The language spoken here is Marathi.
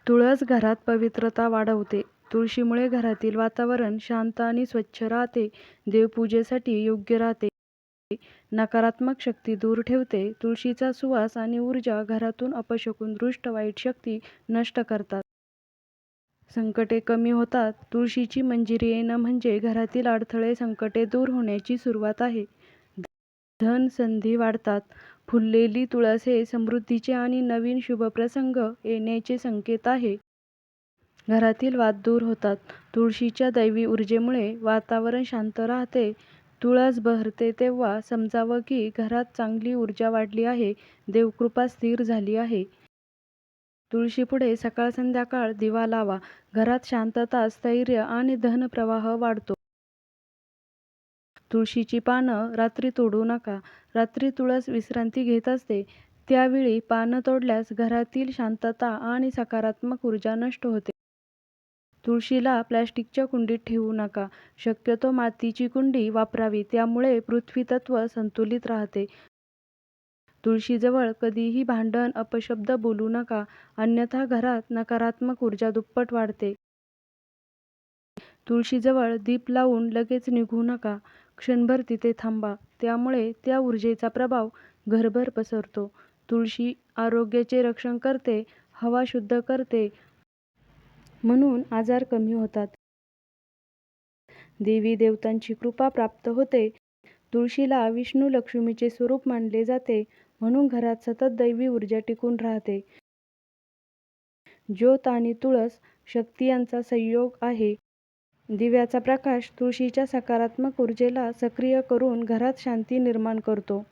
तुळस घरात पवित्रता वाढवते. तुळशीमुळे घरातील वातावरण शांत आणि स्वच्छ राहते. देवपूजेसाठी योग्य राहते. नकारात्मक शक्ती दूर ठेवते. तुळशीचा सुवास आणि ऊर्जा घरातून अपशकुन, दृष्ट, वाईट शक्ती नष्ट करतात. संकटे कमी होतात. तुळशीची मंजिरी येणं म्हणजे घरातील अडथळे, संकटे दूर होण्याची सुरुवात आहे. धन संधी वाढतात. फुललेली तुळस हे समृद्धीचे आणि नवीन शुभप्रसंग येण्याचे संकेत आहे. घरातील वाद दूर होतात. तुळशीच्या दैवी ऊर्जेमुळे वातावरण शांत राहते. तुळस बहरते तेव्हा समजावं की घरात चांगली ऊर्जा वाढली आहे, देवकृपा स्थिर झाली आहे. तुळशीपुढे सकाळ संध्याकाळ दिवा लावा. घरात शांतता, स्थैर्य आणि धनप्रवाह वाढतो. तुळशीची पानं रात्री तोडू नका. रात्री तुळस विश्रांती घेत असते. त्यावेळी पानं तोडल्यास घरातील शांतता आणि सकारात्मक ऊर्जा नष्ट होते. तुळशीला प्लॅस्टिकच्या कुंडीत ठेवू नका. शक्यतो मातीची कुंडी वापरावी, त्यामुळे पृथ्वी तत्व संतुलित राहते. तुळशीजवळ कधीही भांडण, अपशब्द बोलू नका, अन्यथा घरात नकारात्मक ऊर्जा दुप्पट वाढते. तुळशीजवळ दीप लावून लगेच निघू नका. क्षणभर तिथे थांबा, त्यामुळे त्या ऊर्जेचा प्रभाव घरभर पसरतो. तुळशी आरोग्याचे रक्षण करते, हवा शुद्ध करते, म्हणून आजार कमी होतात. देवी देवतांची कृपा प्राप्त होते. तुळशीला विष्णू लक्ष्मीचे स्वरूप मानले जाते, म्हणून घरात सतत दैवी ऊर्जा टिकून राहते. ज्योत आणि तुळस शक्ती यांचा संयोग आहे. दिव्याचा प्रकाश तुळशीच्या सकारात्मक ऊर्जेला सक्रिय करून घरात शांती निर्माण करतो.